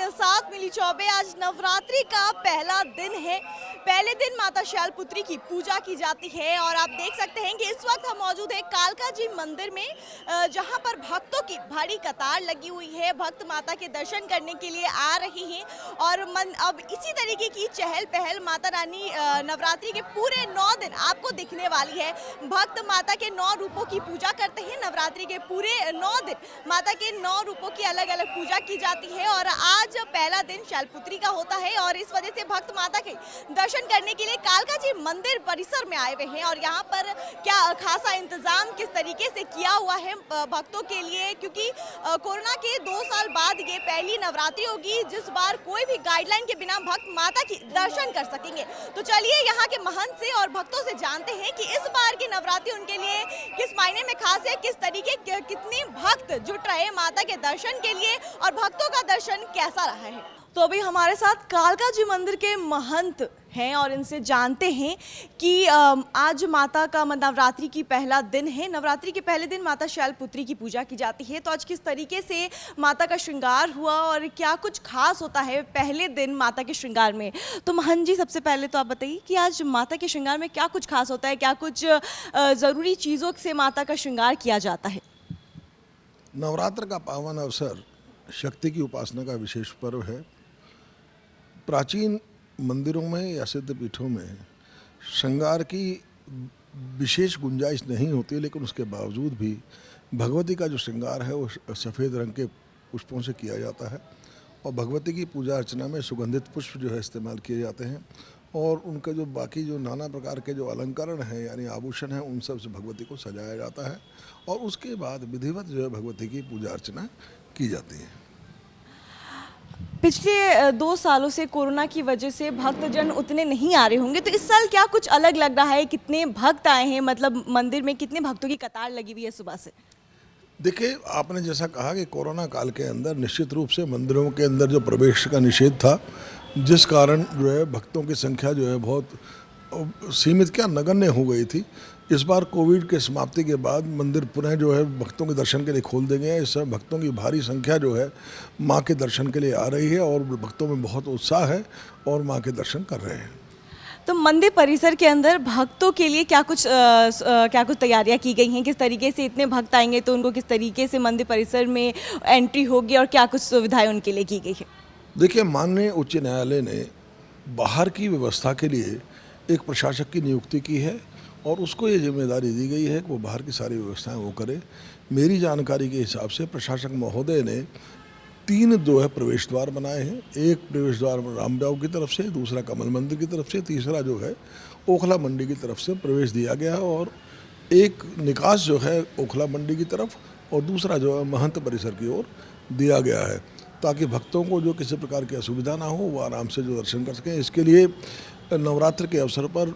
के साथ मिली चौबे। आज नवरात्रि का पहला दिन है। पहले दिन माता शैलपुत्री की पूजा की जाती है और आप देख सकते हैं कि इस वक्त हम मौजूद है कालका जी मंदिर में, जहां पर भक्तों की भारी कतार लगी हुई है। भक्त माता के दर्शन करने के लिए आ रहे हैं और अब इसी तरीके की चहल पहल माता रानी नवरात्रि के पूरे 9 दिन आपको दिखने वाली है। भक्त माता के 9 रूपों की पूजा करते हैं। नवरात्रि के पूरे 9 दिन माता के 9 रूपों की अलग अलग पूजा की जाती है और आज पहला दिन शैलपुत्री का होता है और इस वजह से भक्त माता के दर्शन करने के लिए कालका जी मंदिर परिसर में आए हुए हैं। और यहाँ पर क्या खासा इंतजाम किस तरीके से किया हुआ है भक्तों के लिए, क्योंकि कोरोना के 2 साल बाद ये पहली नवरात्रि होगी जिस बार कोई भी गाइडलाइन के बिना भक्त माता की दर्शन कर सकेंगे। तो चलिए यहाँ के महंत से और भक्तों से जानते हैं कि इस बार की नवरात्रि उनके लिए किस मायने में खास है, किस तरीके कितने भक्त जुट रहे हैं के दर्शन के लिए और भक्तों का दर्शन कैसा रहा है। तो अभी हमारे साथ कालका जी मंदिर के महंत हैं और इनसे जानते हैं कि आज माता का नवरात्रि की पहला दिन है। नवरात्रि के पहले दिन माता शैलपुत्री की पूजा की जाती है, तो आज किस तरीके से माता का श्रृंगार हुआ और क्या कुछ खास होता है पहले दिन माता के श्रृंगार में। तो महंत जी, सबसे पहले तो आप बताइए कि आज माता के श्रृंगार में क्या कुछ खास होता है, क्या कुछ ज़रूरी चीज़ों से माता का श्रृंगार किया जाता है। नवरात्र का पावन अवसर शक्ति की उपासना का विशेष पर्व है। प्राचीन मंदिरों में या सिद्ध पीठों में श्रृंगार की विशेष गुंजाइश नहीं होती, लेकिन उसके बावजूद भी भगवती का जो श्रृंगार है वो सफ़ेद रंग के पुष्पों से किया जाता है और भगवती की पूजा अर्चना में सुगंधित पुष्प जो है इस्तेमाल किए जाते हैं और उनके जो बाकी जो नाना प्रकार के जो अलंकरण हैं यानी आभूषण हैं उन सब से भगवती को सजाया जाता है और उसके बाद विधिवत जो है भगवती की पूजा अर्चना की जाती है। पिछले 2 सालों से कोरोना की वजह से भक्तजन उतने नहीं आ रहे होंगे, तो इस साल क्या कुछ अलग लग रहा है? कितने भक्त आए हैं, मतलब मंदिर में कितने भक्तों की कतार लगी हुई है सुबह से? देखिए, आपने जैसा कहा कि कोरोना काल के अंदर निश्चित रूप से मंदिरों के अंदर जो प्रवेश का निषेध था, जिस कारण जो है भक्तों की संख्या जो है बहुत सीमित क्या नगण्य हो गई थी। इस बार कोविड के समाप्ति के बाद मंदिर पुनः जो है भक्तों के दर्शन के लिए खोल देंगे हैं। इस समय भक्तों की भारी संख्या जो है माँ के दर्शन के लिए आ रही है और भक्तों में बहुत उत्साह है और माँ के दर्शन कर रहे हैं। तो मंदिर परिसर के अंदर भक्तों के लिए क्या कुछ तैयारियां की गई हैं? किस तरीके से इतने भक्त आएंगे तो उनको किस तरीके से मंदिर परिसर में एंट्री होगी और क्या कुछ सुविधाएं उनके लिए की गई है? देखिए, माननीय उच्च न्यायालय ने बाहर की व्यवस्था के लिए एक प्रशासक की नियुक्ति की है और उसको ये जिम्मेदारी दी गई है कि वो बाहर की सारी व्यवस्थाएं वो करे। मेरी जानकारी के हिसाब से प्रशासक महोदय ने 3 जो है प्रवेश द्वार बनाए हैं। एक प्रवेश द्वार रामबाव की तरफ से, दूसरा कमल मंदिर की तरफ से, तीसरा जो है ओखला मंडी की तरफ से प्रवेश दिया गया है और एक निकास जो है ओखला मंडी की तरफ और दूसरा जो है महंत परिसर की ओर दिया गया है, ताकि भक्तों को जो किसी प्रकार की असुविधा ना हो वो आराम से जो दर्शन कर सकें। इसके लिए नवरात्र के अवसर पर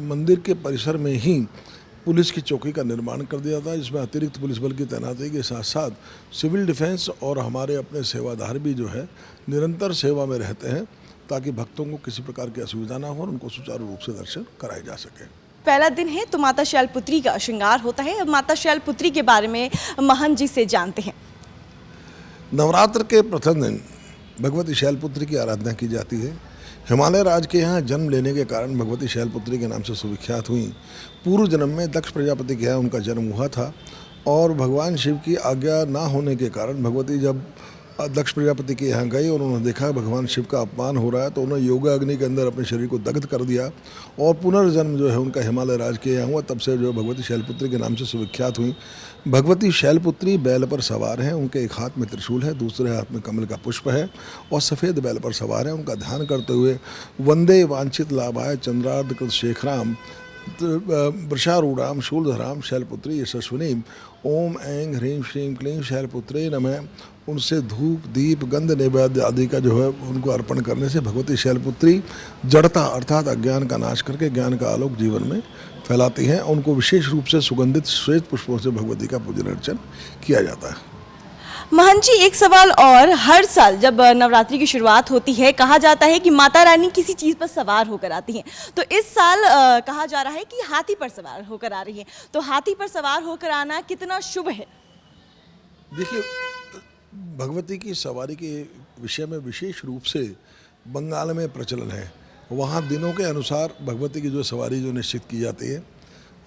मंदिर के परिसर में ही पुलिस की चौकी का निर्माण कर दिया था, जिसमें अतिरिक्त पुलिस बल की तैनाती के साथ साथ सिविल डिफेंस और हमारे अपने सेवादार भी जो है निरंतर सेवा में रहते हैं, ताकि भक्तों को किसी प्रकार की असुविधा ना हो और उनको सुचारू रूप से दर्शन कराए जा सके। पहला दिन है तो माता शैलपुत्री का श्रृंगार होता है। अब माता शैलपुत्री के बारे में महंत जी से जानते हैं। नवरात्र के प्रथम दिन भगवती शैलपुत्री की आराधना की जाती है। हिमालय राज के यहाँ जन्म लेने के कारण भगवती शैलपुत्री के नाम से सुविख्यात हुई। पूर्व जन्म में दक्ष प्रजापति के यहाँ उनका जन्म हुआ था और भगवान शिव की आज्ञा ना होने के कारण भगवती जब दक्ष प्रजापति के यहाँ गई और उन्होंने देखा भगवान शिव का अपमान हो रहा है तो उन्होंने योगा अग्नि के अंदर अपने शरीर को दग्ध कर दिया और पुनर्जन्म जो है उनका हिमालय राज के यहाँ हुआ। तब से जो भगवती शैलपुत्री के नाम से सुविख्यात हुई। भगवती शैलपुत्री बैल पर सवार हैं। उनके एक हाथ में त्रिशूल है, दूसरे हाथ में कमल का पुष्प है और सफ़ेद बैल पर सवार हैं। उनका ध्यान करते हुए वंदे वांछित लाभाय चंद्रार्ध कृत शेखराम वृषारूढ़ाम शूलधराम शैलपुत्री यशस्विनीम ओम ऐं ह्रीं श्रीं क्लीं शैलपुत्रे नमः। उनसे धूप दीप गंध नैवेद्य आदि का जो है उनको अर्पण करने से भगवती शैलपुत्री जड़ता अर्थात अज्ञान का नाश करके ज्ञान का आलोक जीवन में फैलाती हैं। उनको विशेष रूप से सुगंधित श्वेत पुष्पों से भगवती का पूजन अर्चन किया जाता है। महंत जी, एक सवाल और, हर साल जब नवरात्रि की शुरुआत होती है कहा जाता है कि माता रानी किसी चीज़ पर सवार होकर आती हैं, तो इस साल कहा जा रहा है कि हाथी पर सवार होकर आ रही हैं, तो हाथी पर सवार होकर आना कितना शुभ है? देखिए, भगवती की सवारी की विषय में विशेष रूप से बंगाल में प्रचलन है। वहाँ दिनों के अनुसार भगवती की जो सवारी जो निश्चित की जाती है,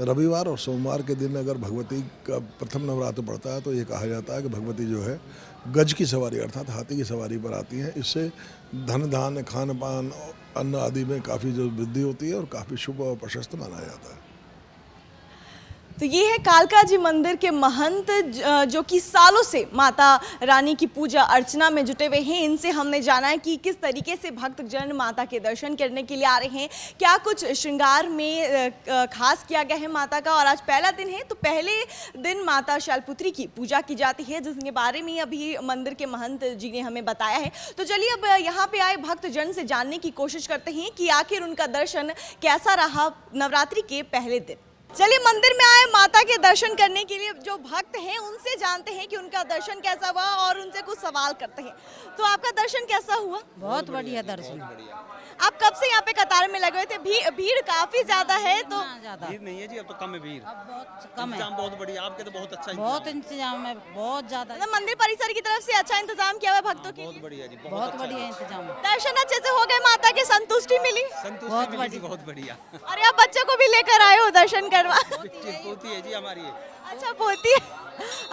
रविवार और सोमवार के दिन अगर भगवती का प्रथम नवरात्र पड़ता है तो ये कहा जाता है कि भगवती जो है गज की सवारी अर्थात हाथी की सवारी पर आती हैं। इससे धन धान्य खान पान अन्न आदि में काफ़ी जो वृद्धि होती है और काफ़ी शुभ और प्रशस्त माना जाता है। तो ये है कालका जी मंदिर के महंत जो कि सालों से माता रानी की पूजा अर्चना में जुटे हुए हैं। इनसे हमने जाना है कि किस तरीके से भक्तजन माता के दर्शन करने के लिए आ रहे हैं, क्या कुछ श्रृंगार में खास किया गया है माता का। और आज पहला दिन है तो पहले दिन माता शैलपुत्री की पूजा की जाती है, जिसके बारे में अभी मंदिर के महंत जी ने हमें बताया है। तो चलिए अब यहाँ पे आए भक्तजन से जानने की कोशिश करते हैं कि आखिर उनका दर्शन कैसा रहा नवरात्रि के पहले दिन। चलिए मंदिर में आए माता के दर्शन करने के लिए जो भक्त हैं उनसे जानते हैं कि उनका दर्शन कैसा हुआ और उनसे कुछ सवाल करते हैं। तो आपका दर्शन कैसा हुआ? बहुत बढ़िया दर्शन। आप कब से यहाँ पे कतार में लगे हुए थे? भीड़ काफी ज्यादा है तो ज्यादा भीड़ नहीं है जी, अब तो कम है भीड़। अब बहुत कम है। इंतजाम बहुत बढ़िया, आपके तो बहुत अच्छा बहुत इंतजाम है, बहुत ज्यादा। मतलब मंदिर परिसर की तरफ से अच्छा इंतजाम किया हुआ है भक्तों के बहुत लिए। बढ़िया जी, बहुत बढ़िया इंतजाम है। दर्शन अच्छे से हो गए, माता की संतुष्टि मिली संतुष्टि मिली जी, बहुत बढ़िया। और आप बच्चों को भी लेकर आए हो दर्शन करवा? पोती है जी हमारी ये। अच्छा पोती है।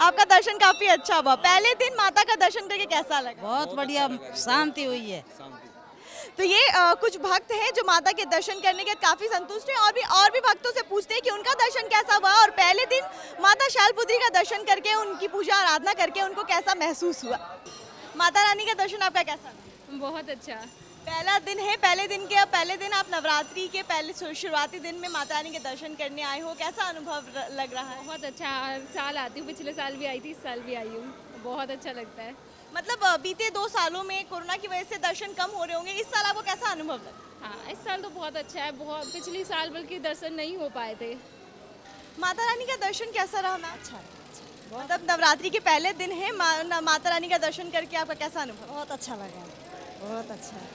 आपका दर्शन काफी अच्छा हुआ। पहले दिन माता का दर्शन करके कैसा लगा? बहुत बढ़िया शांति हुई है। तो ये कुछ भक्त हैं जो माता के दर्शन करने के काफी संतुष्ट हैं और भी भक्तों से पूछते हैं कि उनका दर्शन कैसा हुआ और पहले दिन माता शैलपुत्री का दर्शन करके उनकी पूजा आराधना करके उनको कैसा महसूस हुआ। माता रानी का दर्शन आपका कैसा? बहुत अच्छा। पहला दिन है, पहले दिन आप नवरात्रि के पहले शुरुआती दिन में माता रानी के दर्शन करने आए हो, कैसा अनुभव लग रहा है? बहुत अच्छा। हर साल आती हूँ, पिछले साल भी आई थी, इस साल भी आई हूँ। बहुत अच्छा लगता है। मतलब बीते 2 सालों में कोरोना की वजह से दर्शन कम हो रहे होंगे, इस साल आपको कैसा अनुभव लगा? हाँ, इस साल तो बहुत अच्छा है। बहुत पिछली साल बल्कि दर्शन नहीं हो पाए थे। माता रानी का दर्शन कैसा रहा मैम? अच्छा। मतलब नवरात्रि के पहले दिन है, माता रानी का दर्शन करके आपका कैसा अनुभव? बहुत अच्छा लगा, बहुत अच्छा।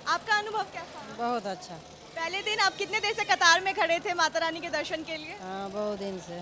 आपका अनुभव कैसा रहा? बहुत अच्छा। पहले दिन आप कितने देर से कतार में खड़े थे माता रानी के दर्शन के लिए? हाँ, बहुत दिन से।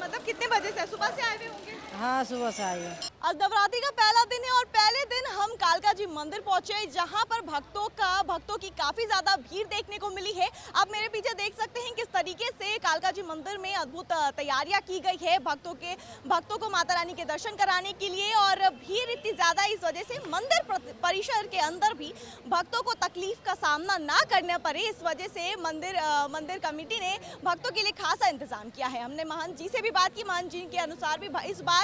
मतलब कितने बजे से? सुबह से आए हुए होंगे? हाँ, सुबह से आई है। आज नवरात्रि का पहला दिन है और पहले दिन हम कालका जी मंदिर पहुंचे, जहां पर भक्तों की काफी ज्यादा भीड़ देखने को मिली है। आप मेरे पीछे देख सकते हैं किस तरीके से कालका जी मंदिर में अद्भुत तैयारियां की गई है भक्तों को माता रानी के दर्शन कराने के लिए। और भीड़ इतनी ज्यादा इस वजह से मंदिर परिसर के अंदर भी भक्तों को तकलीफ का सामना ना करना पड़े, इस वजह से मंदिर कमेटी ने भक्तों के लिए खासा इंतजाम किया है। हमने महंत जी से भी बात की, महंत जी के अनुसार भी इस बार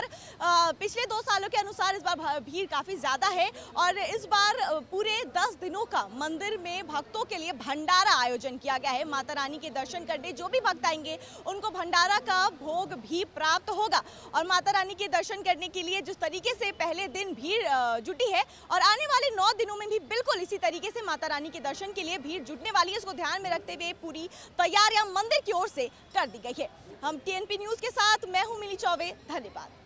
पिछले 2 सालों के अनुसार इस बार भीड़ काफ़ी ज़्यादा है और इस बार पूरे 10 दिनों का मंदिर में भक्तों के लिए भंडारा आयोजन किया गया है। माता रानी के दर्शन करने जो भी भक्त आएंगे उनको भंडारा का भोग भी प्राप्त होगा। और माता रानी के दर्शन करने के लिए जिस तरीके से पहले दिन भीड़ जुटी है और आने वाले 9 दिनों में भी बिल्कुल इसी तरीके से माता रानी के दर्शन के लिए भीड़ जुटने वाली है, इसको ध्यान में रखते हुए पूरी तैयारियां मंदिर की ओर से कर दी गई है। हम TNP न्यूज़ के साथ मैं हूं मिली चौबे, धन्यवाद।